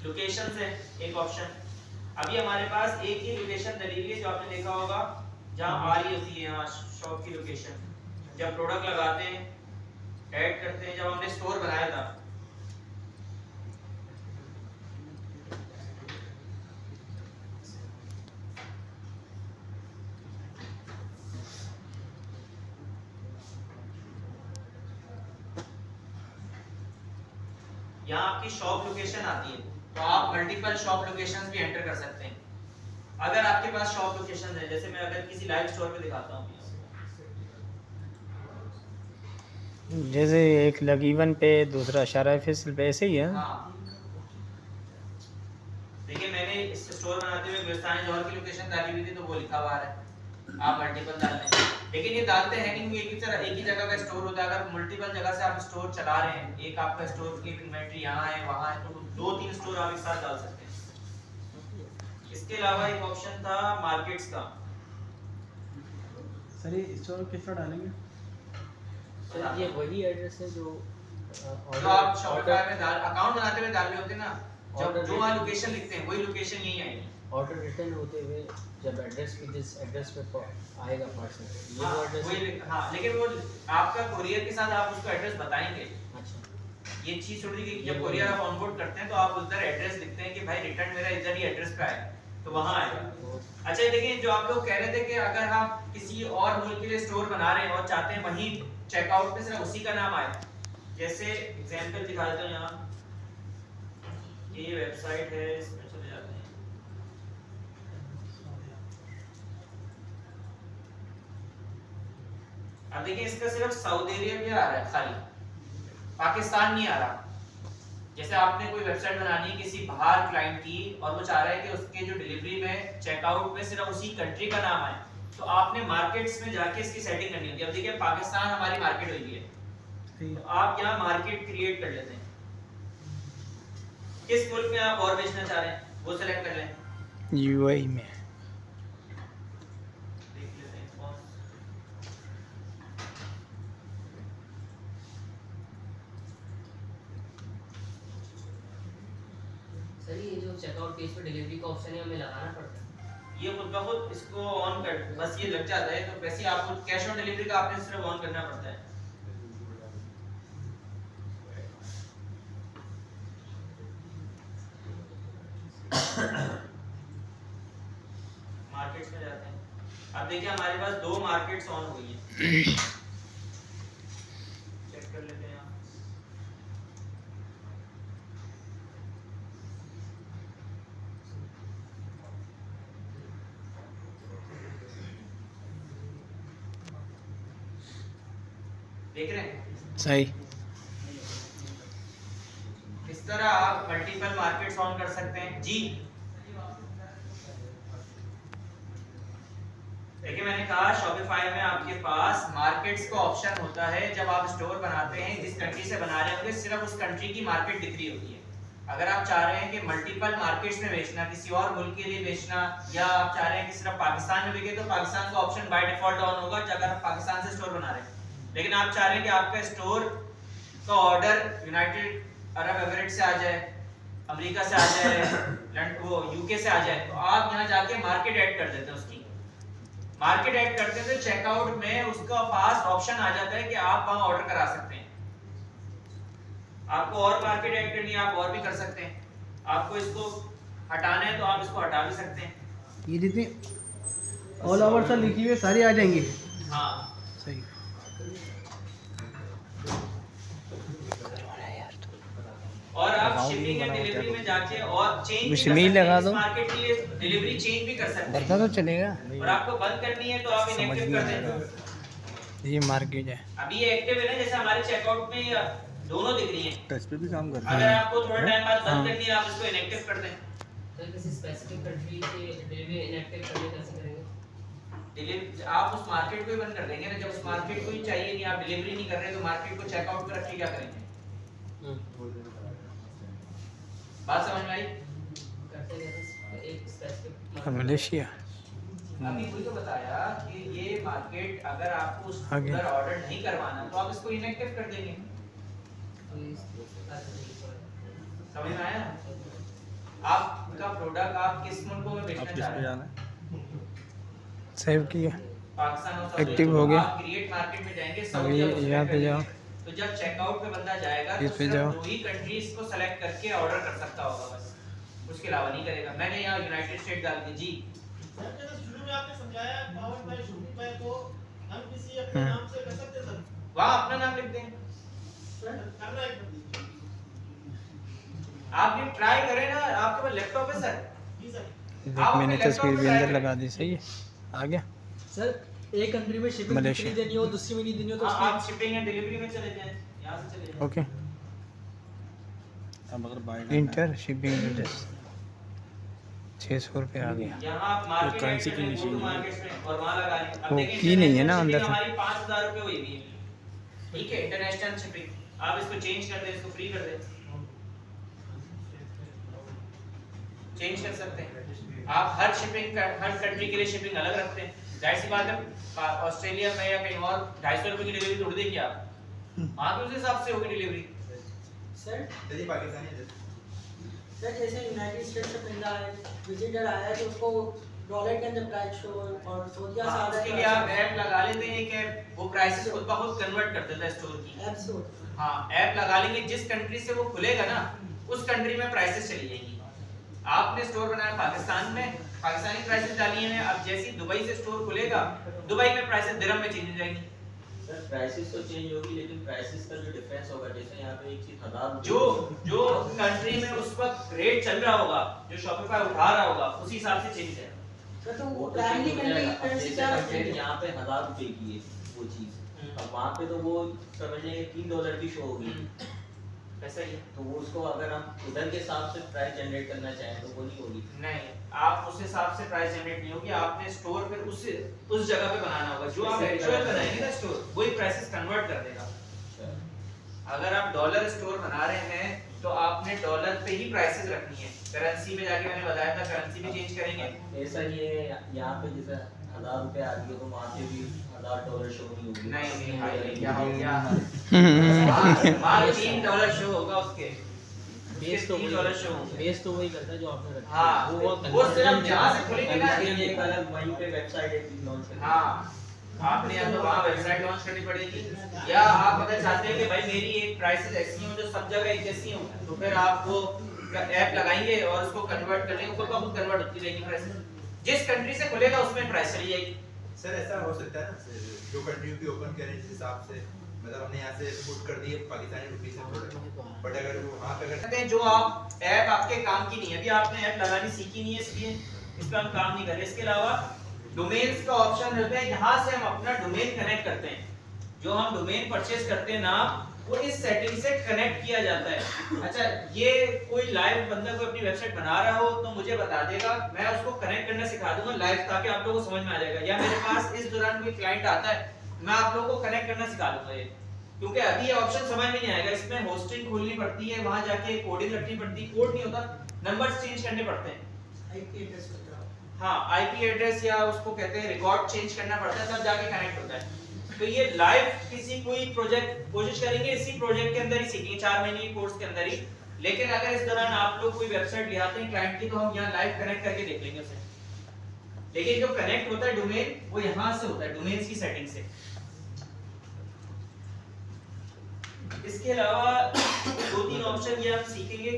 Location है एक option. अभी हमारे पास एक ही लोकेशन डली हुई है जो आपने देखा होगा जहां आ रही होती है यहाँ शॉप की लोकेशन। जब प्रोडक्ट लगाते हैं ऐड करते हैं, जब हमने स्टोर बनाया था यहाँ आपकी शॉप लोकेशन आती है, तो आप मल्टीपल शॉप लोकेशंस भी एंटर कर सकते हैं अगर आपके पास शॉप लोकेशन है। जैसे मैं अगर किसी लाइव स्टोर पे दिखाता हूँ, जैसे एक लगीवन पे दूसरा शारा फैसल पे ऐसे ही है। हाँ देखिए मैंने इस स्टोर बनाते हुए गुलिस्तान जौहर की लोकेशन डाली हुई थी तो वो लिखा हुआ है, आप मल्टीपल डाल दें। लेकिन ये डालते हैं नहीं, एक ही जगह का स्टोर होता है। अगर मल्टीपल जगह से आप स्टोर चला रहे हैं, एक आपका स्टोर की इन्वेंटरी यहाँ है वहाँ है, तो दो तीन स्टोर आप एक साथ डाल सकते हैं। इसके अलावा एक ऑप्शन था मार्केट्स का। सर ये स्टोर किस तरह डालेंगे? सर ये वही एड्रेस है जो आप शॉपिफाई में अकाउंट बनाते हुए डाल रहे होते हैं ना, जब जो वहाँ लोकेशन लिखते हैं वही लोकेशन यहीं आएगी। ऑर्डर रिटर्न होते हुए जब एड्रेस पे जिस एड्रेस पे आएगा पार्सल, ये हाँ, वो एड्रेस वही हाँ, लेकिन वो आपका कुरियर के साथ आप उसको एड्रेस बताएंगे। अच्छा ये चीज छोड़ दी कि जब कुरियर आप ऑनबोर्ड करते हैं तो आप उधर एड्रेस लिखते हैं कि भाई रिटर्न मेरा इधर ही एड्रेस पे आए, तो वहां आएगा। अच्छा देखिए, जो आप लोग कह रहे थे कि अगर हम किसी और मुल्क के लिए स्टोर बना रहे हैं और चाहते हैं वहीं चेकआउट पे सिर्फ उसी का नाम आए, जैसे एग्जांपल दिखा देता हूं। यहाँ ये वेबसाइट है, इसमें चले जाते हैं। अब देखिए इसका सिर्फ सऊदी अरेबिया आ रहा है, खाली पाकिस्तान नहीं आ रहा। जैसे आपने कोई वेबसाइट बनानी है किसी बाहर क्लाइंट की और वो चाह रहा है कि उसके जो डिलीवरी में चेकआउट में सिर्फ उसी कंट्री का नाम आए, तो आपने मार्केट्स में जाके इसकी सेटिंग करनी होती है। अब देखिए पाकिस्तान हमारी मार्केट हुई है, तो आप यहाँ मार्केट क्रिएट कर लेते हैं। किस मुल्क में आप और बेचना चाह रहे हैं वो सेलेक्ट कर लें। यूएई में देख लेते हैं कौन। सर ये जो चेकआउट पेज पे डिलीवरी का ऑप्शन है हमें लगाना पड़ता है? ये खुद ब खुद इसको ऑन कर, बस ये लग जाता है। तो वैसे आपको कैश ऑन डिलीवरी का आपने सिर्फ ऑन करना पड़ता है। मार्केट्स में जाते हैं। अब देखिए हमारे पास दो मार्केट्स ऑन हुई हैं, चेक कर लेते हैं। देख रहे हैं सही। इस तरह आप मल्टीपल मार्केट्स ऑन कर सकते हैं जी। देखिए मैंने कहा शॉपिफाई में आपके पास मार्केट्स का ऑप्शन होता है। जब आप स्टोर बनाते हैं जिस कंट्री से बना रहे होंगे सिर्फ उस कंट्री की मार्केट दिख रही होती है। अगर आप चाह रहे हैं कि मल्टीपल मार्केट्स में बेचना, किसी और मुल्क के लिए बेचना, या आप चाह रहे हैं कि सिर्फ पाकिस्तान में बिके, तो पाकिस्तान का ऑप्शन बाय डिफॉल्ट ऑन होगा अगर आप पाकिस्तान से स्टोर बना रहे हैं। लेकिन आप चाह रहे हैं कि आपका स्टोर का ऑर्डर यूनाइटेड अरब एमिरेट से आ जाए, अमेरिका से आ जाए, वो यूके से आ जाए, तो आप यहाँ जाके मार्केट ऐड कर देते हैं। उसकी मार्केट ऐड करते हैं तो चेकआउट में उसका पास ऑप्शन आ जाता है कि आप वहां ऑर्डर करा सकते हैं। आपको और मार्केट ऐड करनी है आप और भी कर सकते हैं। आपको इसको हटाना है तो आप इसको हटा भी सकते हैं। ये जितनी ऑल ओवर सर लिखी हुई है सारी आ जाएंगी। हाँ सही। और आप शिपिंग एंड डिलीवरी में जाके और चेंज बिस्मिल लगा दो। मार्केट के लिए डिलीवरी चेंज भी कर सकते बढ़ता हैं। तो चलेगा। और आपको बंद करनी है तो आप समझ इनएक्टिव में कर आएगा। दें। ये मार्केट है। अभी ये एक्टिव है ना, जैसे हमारे चेकआउट में दोनों दिख रही हैं। टच पे भी काम करता अगर आपको थोड़ा टाइम बाद हाँ। बंद करनी है आप इसको इनएक्टिव कर दें। तो किसी स्पेसिफिक कंट्री के डिलीवरी इनएक्टिव करने कैसे करेंगे? डिलीवरी आप उस मार्केट को ही बंद कर देंगे ना। जब उस मार्केट को ही चाहिए नहीं, आप डिलीवरी नहीं कर रहे, तो मार्केट को चेकआउट पे रख के क्या करेंगे? बात समझ में आई? करते कैसे एक स्पेसिफिक मलेशिया अभी वही तो बताया कि ये मार्केट अगर आपको उस आगे। उधर ऑर्डर नहीं करवाना तो आप इसको इनएक्टिव कर देंगे। समझ में आया? प्रोडक्ट आप किस मुल्कों में बेचना चाह रहे हैं? सेव किया, पाकिस्तान और एक्टिव हो गया। आप क्रिएट मार्केट में जाएंगे, अभी सऊदी अरब यहाँ पे जाओ, तो जब चेकआउट पे बंदा जाएगा इस तो पे सिर्फ जाओ। 2 ही कंट्रीज को सेलेक्ट करके ऑर्डर कर सकता होगा बस, उसके अलावा नहीं करेगा। मैंने यहाँ यूनाइटेड स्टेट डाल दी जी। सर जैसे शुरू में आपने समझाया पावर बाय शॉपिफाई को हम किसी अपने नाम से कर सकते हैं सर, वहाँ अपना नाम लिख दें। सर कैमरा एक कर दीजिए। आप ये ट्राई करें ना, आपके पास लैपटॉप है सर? जी सर। देख मैंने तस्वीर भी अंदर लगा दी, सही है, आ गया। सर एक कंट्री में शिपिंग मलेशिया। देनी हो, दूसरी में नहीं देनी हो तो हाँ, आप शिपिंग एंड डिलीवरी में चले जाएं, यहाँ से चले जाएं। ओके, इंटर शिपिंग एड्रेस 600 रुपये आ गया। यहाँ आप मार्केट करेंसी की मशीन है। मार्केट में और वहाँ लगा लें। अब वो देखें, की नहीं है ना शिपिंग अंदर से। हमारी 5000 रुपये हुई हुई है, ठीक है, इंटरनेशनल शिपिंग। आप इसको चेंज कर दें, इसको फ्री कर दें, चेंज कर सकते हैं आप। हर शिपिंग का हर कंट्री के लिए शिपिंग अलग रखते हैं, जाहिर सी बात है। ऑस्ट्रेलिया में या कहीं और 250 रुपये की डिलीवरी थोड़ी देगी आप, वहाँ पे उस हिसाब से होगी डिलीवरी। सर पाकिस्तानी सर जैसे यूनाइटेड स्टेट्स से बंदा है, विजिटर आया है तो उसको डॉलर के अंदर प्राइस शो और सऊदीया से हाँ, आ रहा उसके लिए आप ऐप लगा लेते हैं, एक ऐप वो प्राइसेस खुद ब खुद कन्वर्ट कर देता है स्टोर की। ऐप से हाँ, ऐप लगा लेंगे, जिस कंट्री से वो खुलेगा ना उस कंट्री में प्राइसेस चली जाएंगी। आपने स्टोर बनाया पाकिस्तान में, पाकिस्तानी प्राइसेस डाली हैं, अब जैसे ही दुबई से स्टोर खुलेगा दुबई में प्राइसेस दिरहम में चेंज हो जाएंगी। सर प्राइसेस तो चेंज होगी, लेकिन प्राइसेस का जो डिफरेंस होगा, जैसे यहाँ पे एक चीज 1000 जो कंट्री में उस वक्त रेट चल रहा होगा, जो शॉपिफाई उठा रहा होगा, उसी हिसाब से चेंज है। सर तो वो वो तो प्राइमरी चेंज हो कंट्री जाएगा। अब करेंसी जैसे क्या कंटेंट यहाँ पे 1000 रुपए की है वो चीज, अब वहाँ पे तो वो समझ लेंगे $3 की शो होगी, ऐसा ही है। तो वो उसको अगर हम उधर के हिसाब से प्राइस जनरेट करना चाहें तो वो नहीं होगी। नहीं, आप उस हिसाब से प्राइस जनरेट नहीं होगी, आपने स्टोर फिर उस जगह पे बनाना होगा, जो आप एक्चुअल बनाएंगे ना स्टोर, वही प्राइसेस कन्वर्ट कर देगा। अगर आप डॉलर स्टोर बना रहे हैं तो आपने डॉलर पे ही प्राइसेस रखनी है। करेंसी में जाके मैंने बताया था, करेंसी भी चेंज करेंगे। ऐसा ही है यहाँ पे, जैसे 1000 रुपए आ रही है तो वहाँ पे भी $1000 शो नहीं होगी। नहीं भाई, क्या हो गया? माल $3 शो होगा, उसके बेस तो $3 शो होंगे। बेस तो वही करता है जो आपने रखा हाँ, वो सिर्फ जहाँ से खुलेंगे ना, एक अलग वहीं पे वेबसाइट लॉन्च करनी है। हाँ, आपने या तो वहाँ वेबसाइट लॉन्च करनी पड़ेगी, या आप अगर चाहते हैं कि भाई मेरी एक प्राइसेस ऐसी हो जो सब जगह एक जैसी हो, तो फिर आप वो ऐप लगाएंगे और उसको कन्वर्ट कर लेंगे, खुद ब खुद कन्वर्ट होती रहेगी प्राइसेस। जिस कंट्री से खुलेगा उसमें प्राइस चली जाएगी। सर ऐसा हो सकता है ना, जो कंट्री की ओपन करें जिस हिसाब से, मतलब हमने यहाँ से पुट कर दिए पाकिस्तानी रुपये से प्रोडक्ट, बट अगर वो वहाँ पे अगर कहते हैं जो आप ऐप आपके काम की नहीं है, अभी आपने ऐप लगानी सीखी नहीं है, इसलिए इस पर हम काम नहीं कर रहे। इसके अलावा डोमेन्स का ऑप्शन रहता है, यहाँ से हम अपना डोमेन कनेक्ट करते हैं। जो हम डोमेन परचेज करते हैं नाम, वो इस सेटिंग से कनेक्ट किया जाता है। अच्छा, ये कोई लाइव बंदा कोई अपनी वेबसाइट बना रहा हो तो मुझे बता देगा, मैं उसको कनेक्ट करना सिखा दूंगा लाइव, ताकि आप लोगों को समझ में आ जाएगा। या मेरे पास इस दौरान कोई क्लाइंट आता है, मैं आप लोगों को कनेक्ट करना सिखा दूंगा ये, क्योंकि अभी ये ऑप्शन समझ में नहीं आएगा। इसमें होस्टिंग खोलनी पड़ती है, वहां जाके कोडिंग रखनी पड़ती है, कोड नहीं होता, नंबर्स चेंज करने पड़ते हैं। आईपी एड्रेस बताओ। हाँ, आईपी एड्रेस या उसको कहते हैं रिकॉर्ड चेंज करना पड़ता है, तब जाके कनेक्ट होता है। तो ये लाइव किसी कोई प्रोजेक्ट कोशिश करेंगे, इसी प्रोजेक्ट के अंदर ही सीखेंगे, 4 महीने की कोर्स के अंदर ही। लेकिन अगर इस दौरान आप लोग कोई वेबसाइट ले आते हैं क्लाइंट की, तो हम यहाँ लाइव कनेक्ट करके देख लेंगे उसे। लेकिन जो कनेक्ट होता है डोमेन, वो यहाँ से होता है, डोमेन्स की सेटिंग से। इसके अलावा 2-3 ऑप्शन ये हम सीखेंगे।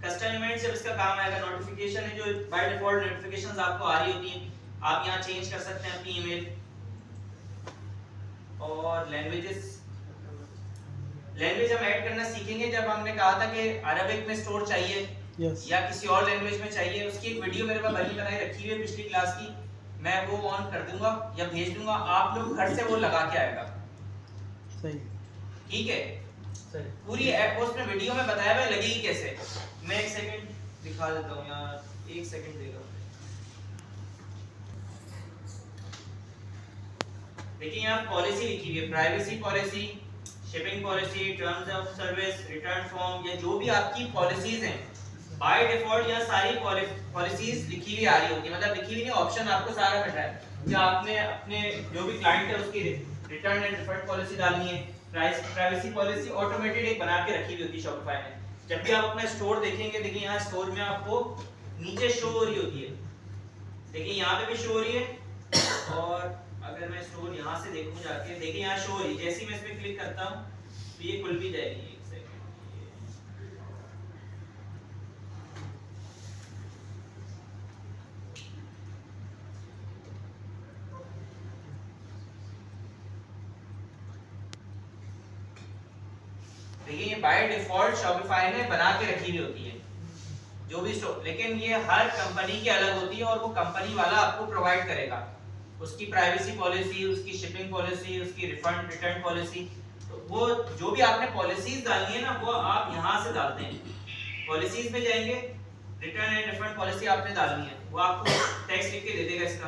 कस्टम इवेंट जब इसका काम आएगा, नोटिफिकेशन है जो बाय डिफॉल्ट नोटिफिकेशंस आपको आ रही होती हैं, आप यहाँ चेंज कर सकते हैं अपनी ईमेल। और लैंग्वेजेस हम ऐड करना सीखेंगे। जब हमने कहा था कि अरबिक में स्टोर चाहिए या किसी और लैंग्वेज में चाहिए, उसकी एक वीडियो मेरे पास बनी बनाई रखी हुई है पिछली क्लास की, मैं वो ऑन कर दूंगा या भेज दूंगा, आप लोग घर से वो लगा के आएगा। सही, ठीक है, पूरी ऐप उसमें वीडियो में बताया हुआ है लगेगी कैसे। मैं 1 सेकंड दिखा देता हूँ यार, 1 सेकंड देगा। देखिए यहाँ पॉलिसी लिखी हुई है, privacy policy, shipping policy, terms of service, return form, या जो भी आपकी पॉलिसीज हैं बाय डिफॉल्ट यहाँ सारी पॉलिसीज लिखी हुई आ रही होती है। मतलब लिखी हुई नहीं, ऑप्शन आपको सारा मिल रहा है कि आपने अपने जो भी क्लाइंट है उसकी रिटर्न एंड रिफंड पॉलिसी डालनी है। प्राइवेसी पॉलिसी ऑटोमेटेड एक बना के रखी हुई होती है शॉपिफाई ने। जब भी आप अपना स्टोर देखेंगे, देखिए यहाँ स्टोर में आपको नीचे शो हो रही होती है। देखिए यहाँ पे भी शो हो रही है, और अगर मैं स्टोर यहाँ से देखूँ जाके, देखिए यहाँ शो हो रही है। जैसे ही मैं इस पे क्लिक करता हूँ तो ये खुल भी जाएगी। एक सेकंड, देखिए ये बाय डिफॉल्ट शॉपिफाई ने बना के रखी हुई होती है जो भी स्टोर, लेकिन ये हर कंपनी की अलग होती है और वो कंपनी वाला आपको प्रोवाइड करेगा उसकी प्राइवेसी पॉलिसी, उसकी शिपिंग पॉलिसी, उसकी रिफंड रिटर्न पॉलिसी। तो वो जो भी आपने पॉलिसीज डालनी है ना, वो आप यहाँ से डालते हैं। पॉलिसीज में जाएंगे, रिटर्न एंड रिफंड पॉलिसी आपने डालनी है, वो आपको टेक्स्ट लिख के दे देगा। इसका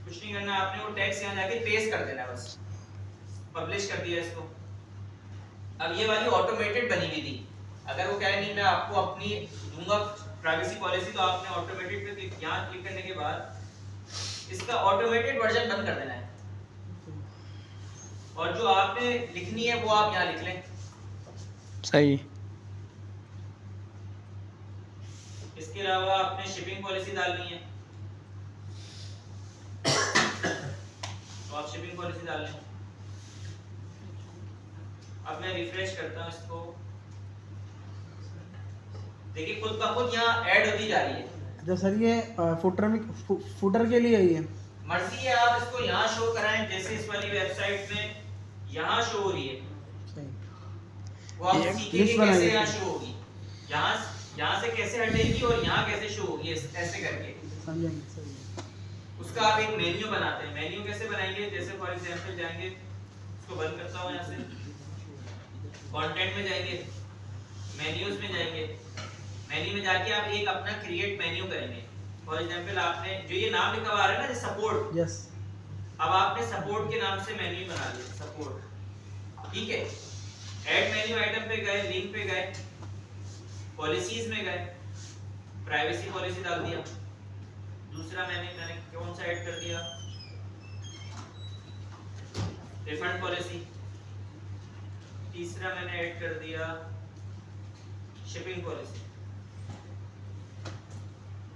कुछ नहीं करना, आपने वो टेक्स्ट यहाँ जाके पेस्ट कर देना, बस पब्लिश कर दिया इसको। अब ये वाली ऑटोमेटेड बनी हुई थी, अगर वो कहे नहीं मैं आपको अपनी दूंगा प्राइवेसी पॉलिसी, तो आपने ऑटोमेटेड पे क्लिक, यहाँ क्लिक करने के बाद इसका ऑटोमेटेड वर्जन बंद कर देना है, और जो आपने लिखनी है वो आप यहाँ लिख लें। सही। इसके अलावा आपने शिपिंग पॉलिसी डालनी है, तो आप शिपिंग पॉलिसी डाल लें। अब मैं रिफ्रेश करता हूँ इसको, देखिए खुद ब खुद यहाँ ऐड होती जा रही है। अच्छा सर, ये फुटर के लिए ही है? मर्जी है, आप इसको यहाँ शो कराएं, जैसे इस वाली वेबसाइट में यहाँ शो हो रही है, वो आप सीखेंगे कैसे यहाँ शो होगी, यहाँ से कैसे हटेगी और यहाँ कैसे शो होगी, ऐसे करके उसका आप एक मेन्यू बनाते हैं। मेन्यू कैसे बनाएंगे, जैसे फॉर एग्जांपल जाएंगे, इसको बंद करता हूँ यहाँ से, कंटेंट में जाएंगे, मेन्यूज में जाएंगे, मेन्यू में जाके आप एक अपना क्रिएट मेन्यू करेंगे। फॉर एग्जांपल आपने जो ये नाम लिखा हुआ है ना, सपोर्ट, यस, अब आपने सपोर्ट के नाम से मेन्यू बना लिया, सपोर्ट, ठीक है। ऐड मेन्यू आइटम पे गए, लिंक पे गए, पॉलिसीज में गए, प्राइवेसी पॉलिसी डाल दिया। दूसरा मैंने कौन सा ऐड कर दिया, रिफंड पॉलिसी। तीसरा मैंने ऐड कर दिया शिपिंग पॉलिसी।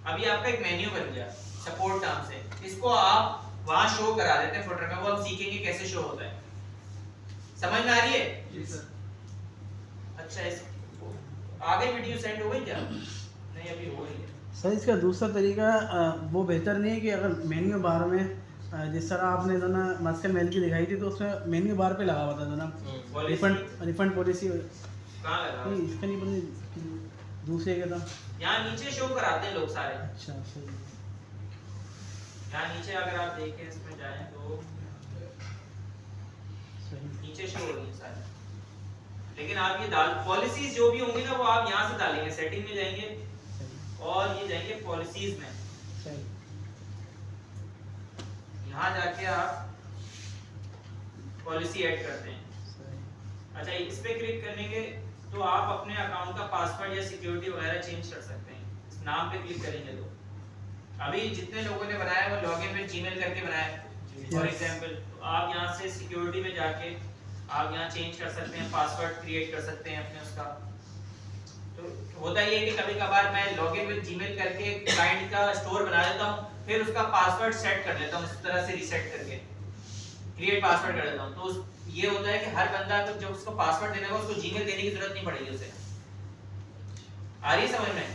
अभी आपका एक मेन्यू बन गया सपोर्ट नाम से, इसको आप वहां शो करा देते हैं फुटर में, वो हम सीखेंगे कैसे शो होता है। समझ में आ रही है? जी सर। अच्छा, इस आगे वीडियो सेंड हो गई क्या? नहीं, अभी हो रही है। सर इसका दूसरा तरीका वो बेहतर नहीं है कि अगर मेन्यू बार में जिस तरह आपने जो ना मस्कल मेल की दिखाई थी, तो उसमें मेन्यू बार पे लगा हुआ था जो ना रिफंड पॉलिसी, कहाँ लगा? नहीं इसका नहीं बनी, दूसरे का था, यहाँ नीचे शो कराते हैं लोग सारे। अच्छा सही। यहाँ नीचे अगर आप देखें, इसमें जाएं तो नीचे शो हो रही है सारी, लेकिन आप ये डाल पॉलिसीज जो भी होंगी ना, वो आप यहाँ से डालेंगे, सेटिंग में जाएंगे और ये जाएंगे पॉलिसीज में, यहाँ जाके आप पॉलिसी ऐड करते हैं। अच्छा, इस पे क्लिक करने के तो आप अपने अकाउंट का पासवर्ड या सिक्योरिटी वगैरह चेंज कर सकते हैं। इस नाम पे क्लिक करेंगे तो अभी जितने लोगों ने बनाया वो लॉगिन विद जीमेल करके बनाया फॉर एग्जांपल, तो आप यहाँ से सिक्योरिटी में जाके आप यहाँ चेंज कर सकते हैं, पासवर्ड क्रिएट कर सकते हैं अपने उसका। तो होता ये है कि कभी कभार मैं लॉगिन विद जीमेल करके क्लाइंट का स्टोर बना देता हूँ, फिर उसका पासवर्ड सेट कर लेता हूँ, इस तरह से रीसेट करके क्रिएट पासवर्ड कर देता हूँ। तो ये होता है कि हर बंदा को जब उसको पासवर्ड देने का, उसको जीमेल देने की जरूरत नहीं पड़ेगी उसे। आ रही है समझ में?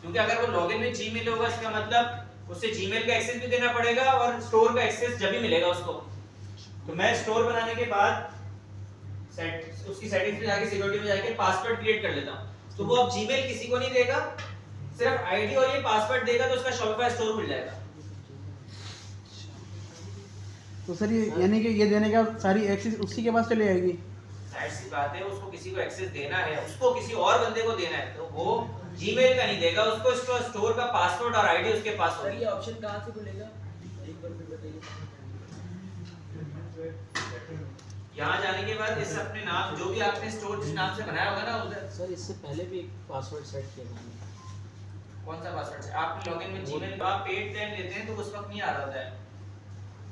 क्योंकि अगर वो लॉगिन में जीमेल होगा, इसका मतलब उसे जीमेल का एक्सेस भी देना पड़ेगा और स्टोर का एक्सेस जब भी मिलेगा उसको। तो मैं स्टोर बनाने के बाद उसकी सेटिंग्स में जाके सिक्योरिटी में जाके पासवर्ड क्रिएट कर लेता हूँ, तो वो अब जीमेल किसी को नहीं देगा, सिर्फ आईडी और ये पासवर्ड देगा, तो उसका शॉपिफाई स्टोर खुल जाएगा। तो सर ये यानी कि ये देने का सारी एक्सेस उसी के पास चली जाएगी? जाहिर सी बात है, उसको किसी को एक्सेस देना है, उसको किसी और बंदे को देना है, तो वो जीमेल का नहीं देगा, उसको इसका स्टोर का पासवर्ड और आईडी उसके पास सर होगी। ये ऑप्शन कहाँ से खुलेगा, एक बार फिर बताइए। यहाँ जाने के बाद इस अपने नाम जो भी आपने स्टोर जिस नाम से बनाया होगा ना उधर। सर इससे पहले भी एक पासवर्ड सेट किया मैंने। कौन सा पासवर्ड है? आप लॉगिन में जीमेल आप पेड प्लान लेते हैं तो उस वक्त नहीं आ रहा होता है।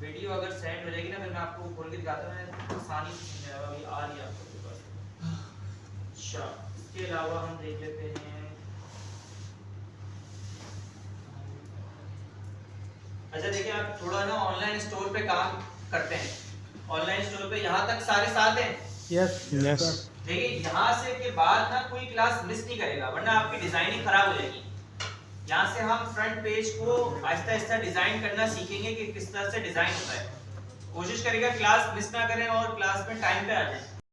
वीडियो अगर सेंड हो जाएगी ना, फिर मैं आपको खोल के दिखाता हूं, मैं आसानी से समझाऊंगा। अभी आ रही है आपके पास। अच्छा, इसके अलावा हम देख लेते हैं अच्छा देखिए, आप थोड़ा ना ऑनलाइन स्टोर पे काम करते हैं, ऑनलाइन स्टोर पे यहाँ तक सारे साथ हैं। यस यस देखिए यहाँ से के बाद ना कोई क्लास मिस नहीं करेगा, वरना आपकी डिजाइनिंग खराब हो जाएगी। यहाँ से हम फ्रंट पेज को आहिस्ता आहिस्ता डिजाइन करना सीखेंगे कि किस तरह से डिजाइन होता है। कोशिश करेगा क्लास मिस ना करें और क्लास में टाइम पे आ जाए।